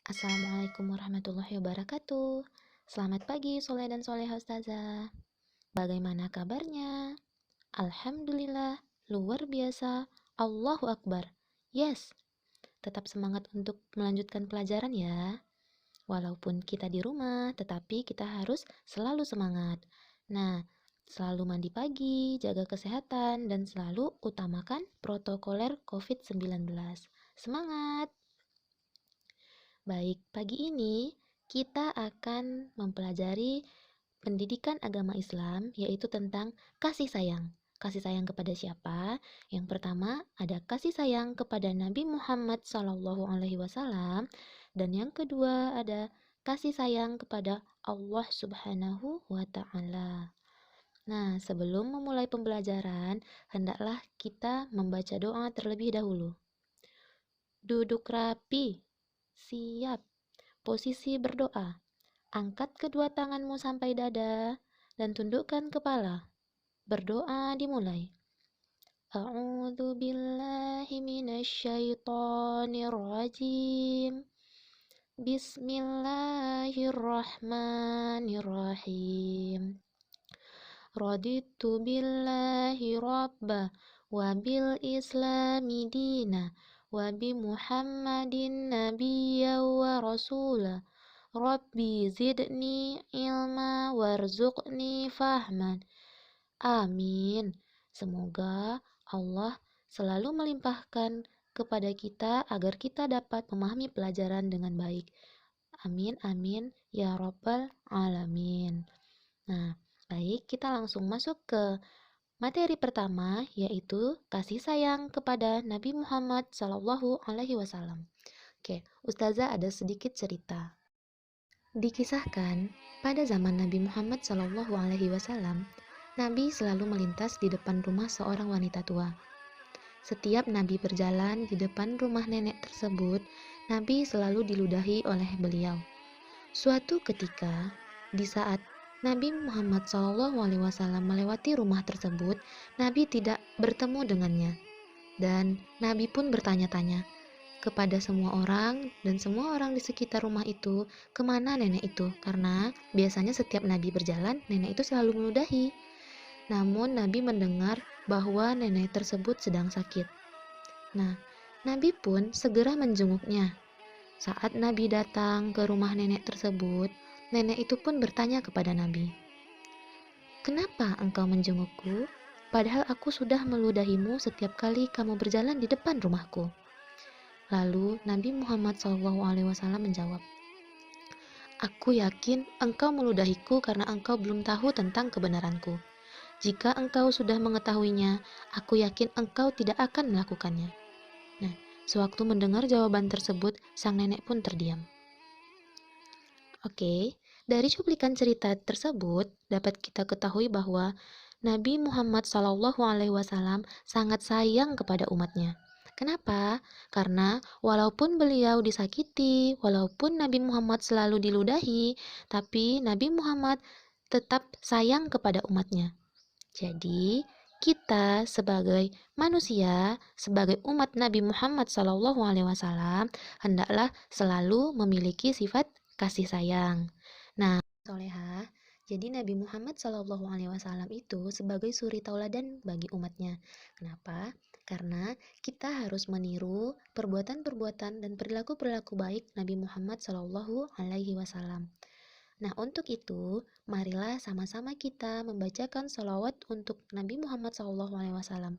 Assalamualaikum warahmatullahi wabarakatuh. Selamat pagi Soleh dan Soleha Ustazah. Bagaimana kabarnya? Alhamdulillah, luar biasa. Allahu Akbar. Yes, tetap semangat untuk melanjutkan pelajaran ya. Walaupun kita di rumah, tetapi kita harus selalu semangat. Nah, selalu mandi pagi, jaga kesehatan, dan selalu utamakan protokoler COVID-19. Semangat! Baik, pagi ini kita akan mempelajari pendidikan agama Islam, yaitu tentang kasih sayang. Kasih sayang kepada siapa? Yang pertama ada kasih sayang kepada Nabi Muhammad SAW, dan yang kedua ada kasih sayang kepada Allah Subhanahu wa Ta'ala. Nah, sebelum memulai pembelajaran, hendaklah kita membaca doa terlebih dahulu. Duduk rapi, siap. Posisi berdoa. Angkat kedua tanganmu sampai dada dan tundukkan kepala. Berdoa dimulai. A'udzu billahi minasyaitonir rajim. Bismillahirrahmanirrahim. Raditu billahi rabba wa bil islami dina wa bi Muhammadin nabiyya wa rasula. Rabbi zidni ilma warzuqni fahman. Amin. Semoga Allah selalu melimpahkan kepada kita agar kita dapat memahami pelajaran dengan baik. Amin, amin, ya Rabbal Alamin. Nah, baik, kita langsung masuk ke materi pertama, yaitu kasih sayang kepada Nabi Muhammad SAW. Oke, Ustazah ada sedikit cerita. Dikisahkan, pada zaman Nabi Muhammad SAW, Nabi selalu melintas di depan rumah seorang wanita tua. Setiap Nabi berjalan di depan rumah nenek tersebut, Nabi selalu diludahi oleh beliau. Suatu ketika, di saat Nabi Muhammad SAW melewati rumah tersebut, Nabi tidak bertemu dengannya. Dan Nabi pun bertanya-tanya kepada semua orang, dan semua orang di sekitar rumah itu, kemana nenek itu? Karena biasanya setiap Nabi berjalan, nenek itu selalu meludahi. Namun Nabi mendengar bahwa nenek tersebut sedang sakit. Nah, Nabi pun segera menjenguknya. Saat Nabi datang ke rumah nenek tersebut, nenek itu pun bertanya kepada Nabi, "Kenapa engkau menjengukku? Padahal aku sudah meludahimu setiap kali kamu berjalan di depan rumahku." Lalu Nabi Muhammad SAW menjawab, "Aku yakin engkau meludahiku karena engkau belum tahu tentang kebenaranku. Jika engkau sudah mengetahuinya, aku yakin engkau tidak akan melakukannya." Nah, sewaktu mendengar jawaban tersebut, sang nenek pun terdiam. Oke, dari cuplikan cerita tersebut dapat kita ketahui bahwa Nabi Muhammad SAW sangat sayang kepada umatnya. Kenapa? Karena walaupun beliau disakiti, walaupun Nabi Muhammad selalu diludahi, tapi Nabi Muhammad tetap sayang kepada umatnya. Jadi, kita sebagai manusia, sebagai umat Nabi Muhammad SAW, hendaklah selalu memiliki sifat kasih sayang. Nah, Soleha, jadi Nabi Muhammad SAW itu sebagai suri tauladan bagi umatnya. Kenapa? Karena kita harus meniru perbuatan-perbuatan dan perilaku-perilaku baik Nabi Muhammad SAW. Nah, untuk itu, marilah sama-sama kita membacakan sholawat untuk Nabi Muhammad SAW.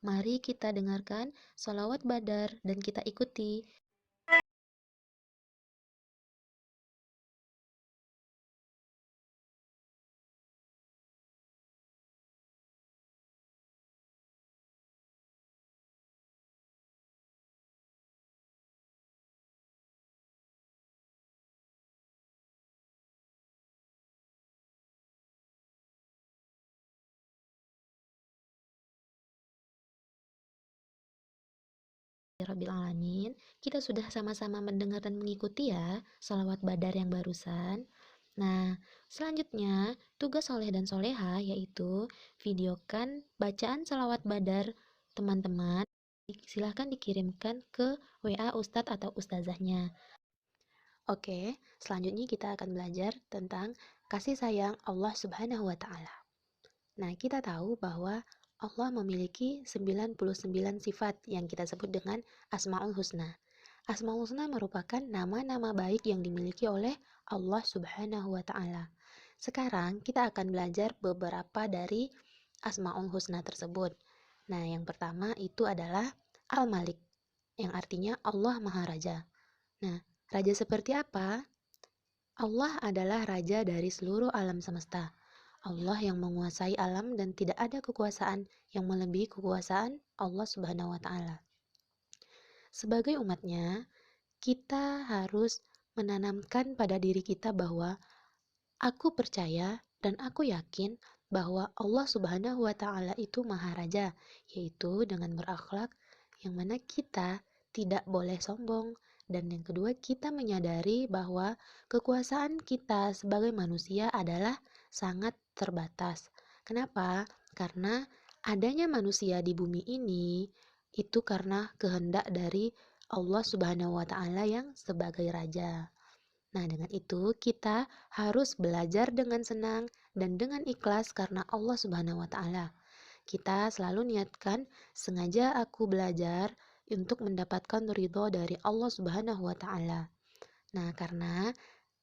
Mari kita dengarkan sholawat Badar dan kita ikuti. Rabbil Alamin, kita sudah sama-sama mendengar dan mengikuti ya sholawat Badar yang barusan. Nah, selanjutnya tugas Soleh dan Soleha yaitu videokan bacaan sholawat Badar teman-teman. Silahkan dikirimkan ke WA Ustadz atau Ustazahnya. Oke, selanjutnya kita akan belajar tentang kasih sayang Allah Subhanahu wa Ta'ala. Nah, kita tahu bahwa Allah memiliki 99 sifat yang kita sebut dengan Asmaul Husna. Asmaul Husna merupakan nama-nama baik yang dimiliki oleh Allah Subhanahu wa Ta'ala. Sekarang kita akan belajar beberapa dari Asmaul Husna tersebut. Nah, yang pertama itu adalah Al-Malik, yang artinya Allah Maha Raja. Nah, raja seperti apa? Allah adalah raja dari seluruh alam semesta. Allah yang menguasai alam dan tidak ada kekuasaan yang melebihi kekuasaan Allah Subhanahu wa Ta'ala. Sebagai umatnya, kita harus menanamkan pada diri kita bahwa aku percaya dan aku yakin bahwa Allah Subhanahu wa Ta'ala itu Maha Raja, yaitu dengan berakhlak yang mana kita tidak boleh sombong. Dan yang kedua, kita menyadari bahwa kekuasaan kita sebagai manusia adalah sangat terbatas. Kenapa? Karena adanya manusia di bumi ini itu karena kehendak dari Allah Subhanahu wa Ta'ala yang sebagai raja. Nah, dengan itu kita harus belajar dengan senang dan dengan ikhlas karena Allah Subhanahu wa Ta'ala. Kita selalu niatkan, sengaja aku belajar untuk mendapatkan ridho dari Allah Subhanahu wa Ta'ala. Nah, karena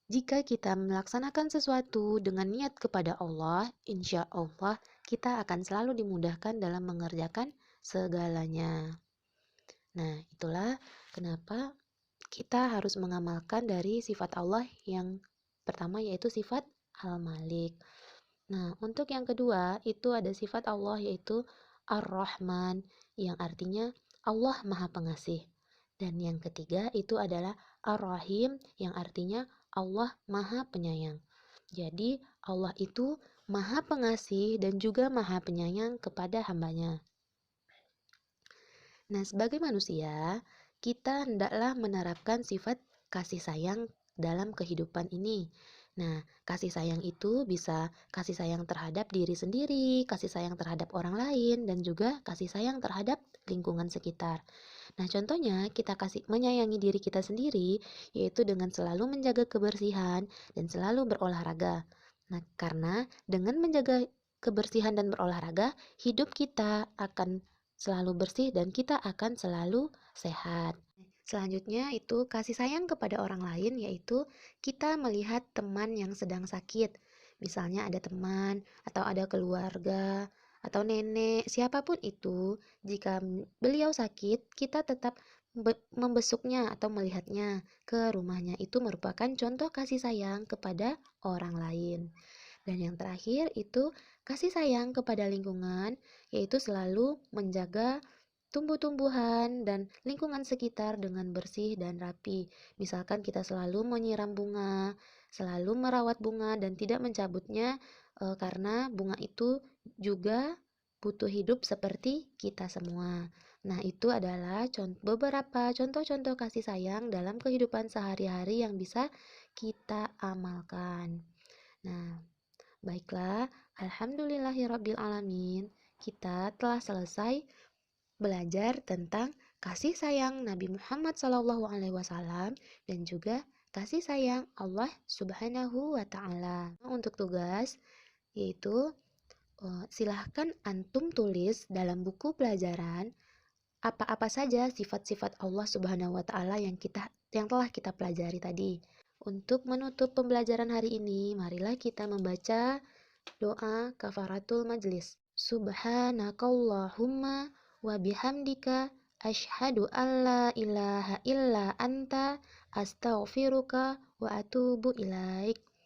jika kita melaksanakan sesuatu dengan niat kepada Allah, insya Allah kita akan selalu dimudahkan dalam mengerjakan segalanya. Nah, itulah kenapa kita harus mengamalkan dari sifat Allah yang pertama, yaitu sifat Al-Malik. Nah, untuk yang kedua itu ada sifat Allah yaitu Ar-Rahman, yang artinya Allah Maha Pengasih. Dan yang ketiga itu adalah Ar-Rahim, yang artinya Allah Maha Penyayang. Jadi Allah itu Maha Pengasih dan juga Maha Penyayang kepada hambanya. Nah, sebagai manusia, kita hendaklah menerapkan sifat kasih sayang dalam kehidupan ini. Nah, kasih sayang itu bisa kasih sayang terhadap diri sendiri, kasih sayang terhadap orang lain, dan juga kasih sayang terhadap lingkungan sekitar. Nah, contohnya kita kasih menyayangi diri kita sendiri, yaitu dengan selalu menjaga kebersihan dan selalu berolahraga. Nah, karena dengan menjaga kebersihan dan berolahraga, hidup kita akan selalu bersih dan kita akan selalu sehat. Selanjutnya itu kasih sayang kepada orang lain, yaitu kita melihat teman yang sedang sakit. Misalnya ada teman atau ada keluarga atau nenek, siapapun itu, jika beliau sakit, kita tetap membesuknya atau melihatnya ke rumahnya. Itu merupakan contoh kasih sayang kepada orang lain. Dan yang terakhir itu kasih sayang kepada lingkungan, yaitu selalu menjaga tumbuh-tumbuhan dan lingkungan sekitar dengan bersih dan rapi. Misalkan kita selalu menyiram bunga, selalu merawat bunga dan tidak mencabutnya karena bunga itu juga butuh hidup seperti kita semua. Nah, itu adalah beberapa contoh-contoh kasih sayang dalam kehidupan sehari-hari yang bisa kita amalkan. Nah, baiklah, alhamdulillahirabbil alamin. Kita telah selesai belajar tentang kasih sayang Nabi Muhammad SAW dan juga kasih sayang Allah Subhanahu wa Ta'ala. Untuk tugas yaitu silahkan antum tulis dalam buku pelajaran apa-apa saja sifat-sifat Allah Subhanahu wa Ta'ala yang telah kita pelajari tadi. Untuk menutup pembelajaran hari ini, marilah kita membaca doa kafaratul majlis. Subhanakallahumma wa bihamdika asyhadu alla ilaha illa anta astaghfiruka wa atubu ilaik.